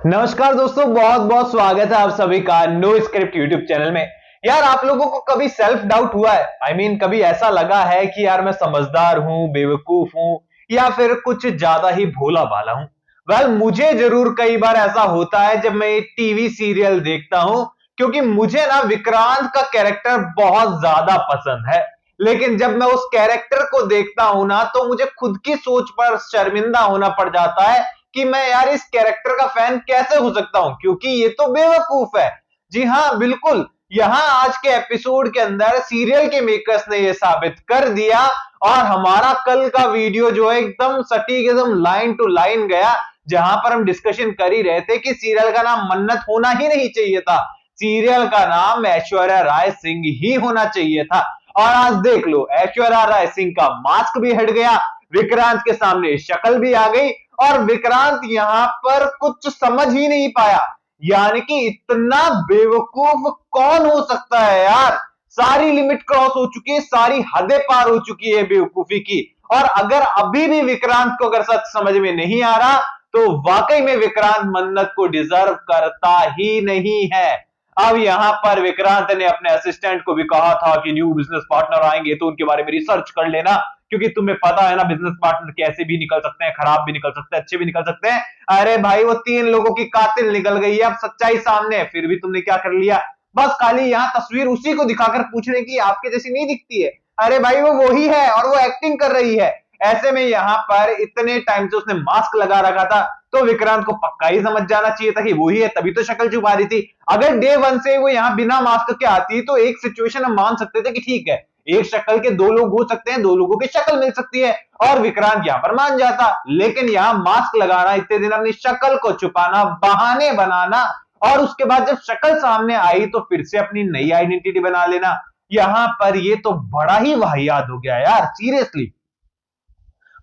नमस्कार दोस्तों, बहुत बहुत स्वागत है आप सभी का नो स्क्रिप्ट यूट्यूब चैनल में। यार, आप लोगों को कभी सेल्फ डाउट हुआ है? कभी ऐसा लगा है कि यार मैं समझदार हूं, बेवकूफ हूं, या फिर कुछ ज्यादा ही भोला भाला हूं? मुझे जरूर कई बार ऐसा होता है जब मैं टीवी सीरियल देखता हूं, क्योंकि मुझे ना विक्रांत का कैरेक्टर बहुत ज्यादा पसंद है। लेकिन जब मैं उस कैरेक्टर को देखता हूं ना, तो मुझे खुद की सोच पर शर्मिंदा होना पड़ जाता है कि मैं यार इस कैरेक्टर का फैन कैसे हो सकता हूं, क्योंकि ये तो बेवकूफ है। जी हाँ, बिल्कुल। यहाँ आज के एपिसोड के अंदर सीरियल के मेकर्स ने ये साबित कर दिया, और हमारा कल का वीडियो जो है एकदम सटीक, एकदम लाइन टू लाइन गया, जहां पर हम डिस्कशन कर ही रहे थे कि सीरियल का नाम मन्नत होना ही नहीं चाहिए था, सीरियल का नाम ऐश्वर्या राय सिंह ही होना चाहिए था। और आज देख लो, ऐश्वर्या राय सिंह का मास्क भी हट गया, विक्रांत के सामने शक्ल भी आ गई, और विक्रांत यहां पर कुछ समझ ही नहीं पाया। यानी कि इतना बेवकूफ कौन हो सकता है यार? सारी लिमिट क्रॉस हो चुकी है, सारी हदें पार हो चुकी है बेवकूफी की। और अगर अभी भी विक्रांत को अगर सच समझ में नहीं आ रहा, तो वाकई में विक्रांत मन्नत को डिजर्व करता ही नहीं है। अब यहां पर विक्रांत ने अपने असिस्टेंट को भी कहा था कि न्यू बिजनेस पार्टनर आएंगे तो उनके बारे में रिसर्च कर लेना, क्योंकि तुम्हें पता है ना, बिजनेस पार्टनर कैसे भी निकल सकते हैं, खराब भी निकल सकते हैं, अच्छे भी निकल सकते हैं। अरे भाई, वो 3 लोगों की कातिल निकल गई है, अब सच्चाई सामने है, फिर भी तुमने क्या कर लिया? बस खाली यहां तस्वीर उसी को दिखाकर पूछ रहे कि आपके जैसी नहीं दिखती है। अरे भाई, वो वही है और वो एक्टिंग कर रही है। ऐसे में यहां पर इतने टाइम से उसने मास्क लगा रखा था, तो विक्रांत को पक्का ही समझ जाना चाहिए था कि वही है, तभी तो शक्ल छुपा रही थी। अगर डे 1 से वो यहां बिना मास्क के आती, तो एक सिचुएशन हम मान सकते थे कि ठीक है, एक शक्ल के 2 लोग हो सकते हैं, 2 लोगों की शक्ल मिल सकती है, और विक्रांत यहां पर मान जाता। लेकिन यहां मास्क लगाना, इतने दिन अपनी शक्ल को छुपाना, बहाने बनाना, और उसके बाद जब शक्ल सामने आई तो फिर से अपनी नई आइडेंटिटी बना लेना, यहां पर ये तो बड़ा ही वाहियात हो गया यार, सीरियसली।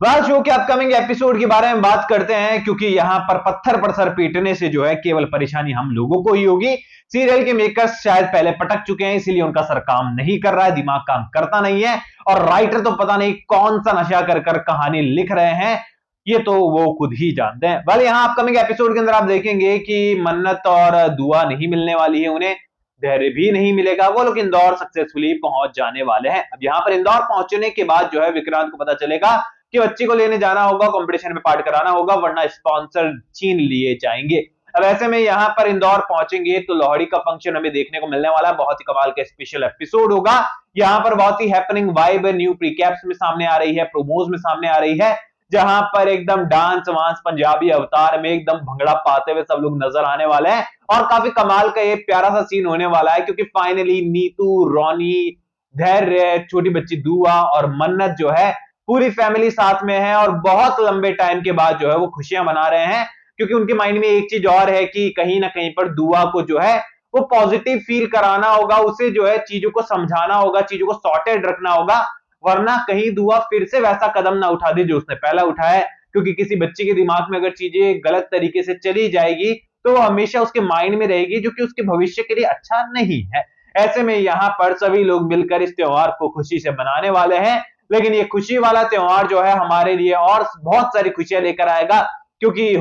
शो के अपकमिंग एपिसोड के बारे में बात करते हैं, क्योंकि यहां पर पत्थर पर सर पीटने से जो है केवल परेशानी हम लोगों को ही होगी। सीरियल के मेकर्स शायद पहले पटक चुके हैं, इसीलिए उनका सर काम नहीं कर रहा है, दिमाग काम करता नहीं है, और राइटर तो पता नहीं कौन सा नशा कर कर कहानी लिख रहे हैं, ये तो वो खुद ही जानते हैं। यहां अपकमिंग एपिसोड के अंदर आप देखेंगे कि मन्नत और दुआ नहीं मिलने वाली है, उन्हें धैर्य भी नहीं मिलेगा। वो लोग इंदौर सक्सेसफुली पहुंच जाने वाले हैं। अब यहां पर इंदौर पहुंचने के बाद जो है विक्रांत को पता चलेगा कि बच्ची को लेने जाना होगा, कंपटीशन में पार्ट कराना होगा, वरना स्पॉन्सर छीन लिए जाएंगे। अब ऐसे में यहां पर इंदौर पहुंचेंगे तो लोहड़ी का फंक्शन हमें देखने को मिलने वाला है, बहुत ही कमाल का स्पेशल एपिसोड होगा। यहां पर बहुत ही हैपनिंग वाइब न्यू प्रीकैप्स में सामने आ रही है, प्रोमोज में सामने आ रही है, जहां पर एकदम डांस वांस पंजाबी अवतार में एकदम भंगड़ा पाते हुए सब लोग नजर आने वाले हैं। और काफी कमाल का ये प्यारा सा सीन होने वाला है, क्योंकि फाइनली नीतू, रोनी, धैर्य, छोटी बच्ची दुआ और मन्नत जो है पूरी फैमिली साथ में है, और बहुत लंबे टाइम के बाद जो है वो खुशियां मना रहे हैं, क्योंकि उनके माइंड में एक चीज और है कि कहीं ना कहीं पर दुआ को जो है वो पॉजिटिव फील कराना होगा, उसे जो है चीजों को समझाना होगा, चीजों को सॉर्टेड रखना होगा, वरना कहीं दुआ फिर से वैसा कदम ना उठा दे जो उसने पहला उठाया है। क्योंकि किसी बच्चे के दिमाग में अगर चीजें गलत तरीके से चली जाएगी, तो वो हमेशा उसके माइंड में रहेगी, जो कि उसके भविष्य के लिए अच्छा नहीं है। ऐसे में यहां पर सभी लोग मिलकर इस त्योहार को खुशी से मनाने वाले हैं, लेकिन ये खुशी वाला त्योहार जो है हमारे लिए और बहुत सारी खुशियां लेकर आएगा, क्योंकि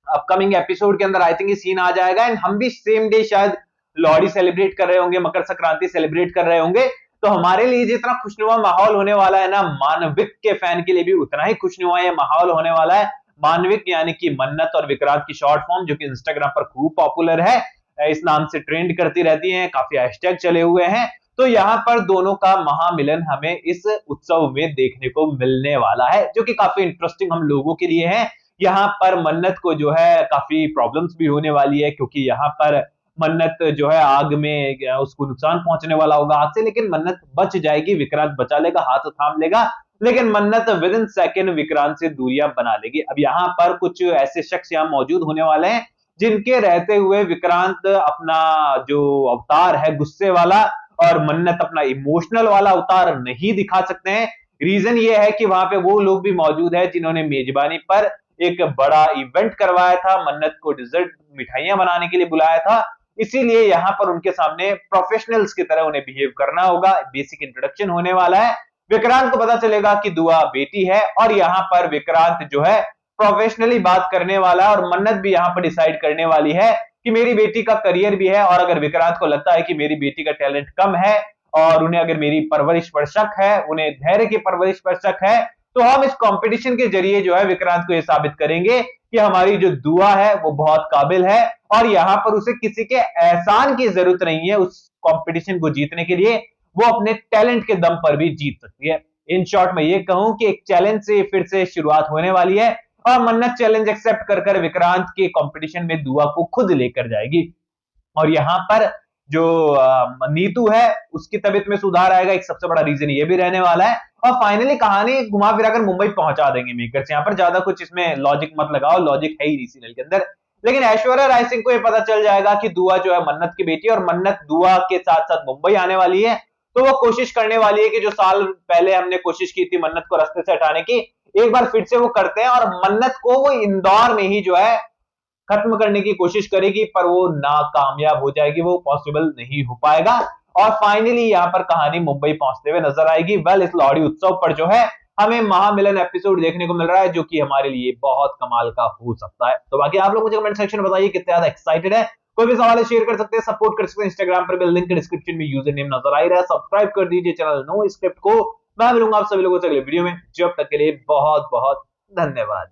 अपकमिंग एपिसोड के अंदर आई थिंक ये सीन आ जाएगा, एंड हम भी सेम डे शायद लोहड़ी सेलिब्रेट कर रहे होंगे, मकर संक्रांति सेलिब्रेट कर रहे होंगे। तो हमारे लिए जितना खुशनुमा माहौल होने वाला है ना, मानविक के फैन के लिए भी उतना ही खुशनुमा ये माहौल होने वाला है। मानविक यानी कि मन्नत और विक्रांत की शॉर्ट फॉर्म, जो कि इंस्टाग्राम पर खूब पॉपुलर है, इस नाम से ट्रेंड करती रहती है, काफी हैशटैग चले हुए हैं। तो यहाँ पर दोनों का महामिलन हमें इस उत्सव में देखने को मिलने वाला है, जो कि काफी इंटरेस्टिंग हम लोगों के लिए है। यहाँ पर मन्नत को जो है काफी प्रॉब्लम्स भी होने वाली है, क्योंकि यहाँ पर मन्नत जो है आग में उसको नुकसान पहुंचने वाला होगा आग से, लेकिन मन्नत बच जाएगी, विक्रांत बचा लेगा, हाथ थाम लेगा, लेकिन मन्नत विद इन सेकेंड विक्रांत से दूरियां बना लेगी। अब यहाँ पर कुछ ऐसे शख्स यहाँ मौजूद होने वाले हैं, जिनके रहते हुए विक्रांत अपना जो अवतार है गुस्से वाला, और मन्नत अपना इमोशनल वाला अवतार नहीं दिखा सकते हैं। रीजन ये है कि वहां पे वो लोग भी मौजूद है जिन्होंने मेजबानी पर एक बड़ा इवेंट करवाया था, मन्नत को डिजर्ट मिठाइयां बनाने के लिए बुलाया था, इसीलिए यहां पर उनके सामने प्रोफेशनल्स की तरह उन्हें बिहेव करना होगा। बेसिक इंट्रोडक्शन होने वाला है, विक्रांत को पता चलेगा कि दुआ बेटी है, और यहां पर विक्रांत जो है प्रोफेशनली बात करने वाला है और मन्नत भी यहाँ पर डिसाइड करने वाली है कि मेरी बेटी का करियर भी है, और अगर विक्रांत को लगता है कि मेरी बेटी का टैलेंट कम है और उन्हें अगर मेरी परवरिश पर शक है, उन्हें धैर्य की परवरिश पर शक है, तो हम इस कंपटीशन के जरिए जो है विक्रांत को यह साबित करेंगे कि हमारी जो दुआ है वो बहुत काबिल है और यहाँ पर उसे किसी के एहसान की जरूरत नहीं है उस कंपटीशन को जीतने के लिए, वो अपने टैलेंट के दम पर भी जीत सकती है। इन शॉर्ट में ये कहूं कि एक चैलेंज से फिर से शुरुआत होने वाली है और मन्नत चैलेंज एक्सेप्ट कर विक्रांत के कंपटीशन में दुआ को खुद लेकर जाएगी। और यहाँ पर जो नीतू है उसकी तबीयत में सुधार आएगा, एक सबसे बड़ा रीजन ये भी रहने वाला है। और फाइनली कहानी घुमा फिरा कर मुंबई पहुंचा देंगे मेकर्स। यहाँ पर ज्यादा कुछ इसमें लॉजिक मत लगाओ, लॉजिक है ही नहीं सीरियल के अंदर। लेकिन ऐश्वर्या राय सिंह को यह पता चल जाएगा कि दुआ जो है मन्नत की बेटी और मन्नत दुआ के साथ साथ मुंबई आने वाली है, तो वो कोशिश करने वाली है कि जो साल पहले हमने कोशिश की थी मन्नत को रास्ते से हटाने की, एक बार फिर से वो करते हैं और मन्नत को वो इंदौर में ही जो है खत्म करने की कोशिश करेगी, पर वो नाकामयाब हो जाएगी, वो पॉसिबल नहीं हो पाएगा। और फाइनली यहाँ पर कहानी मुंबई पहुंचते हुए नजर आएगी। वेल, इस लौहड़ी उत्सव पर जो है हमें महामिलन एपिसोड देखने को मिल रहा है, जो कि हमारे लिए बहुत कमाल का हो सकता है। तो बाकी आप लोग मुझे कमेंट सेक्शन में बताइए कितने ज्यादा एक्साइटेड है। कोई भी सवाल शेयर कर सकते हैं, सपोर्ट कर सकते हैं, इंस्टाग्राम पर भी लिंक डिस्क्रिप्शन में यूजर नेम नजर आ रहा है। सब्सक्राइब कर दीजिए चैनल नो स्क्रिप्ट को। मैं मिलूंगा आप सभी लोगों से अगले वीडियो में, जब तक के लिए बहुत बहुत धन्यवाद।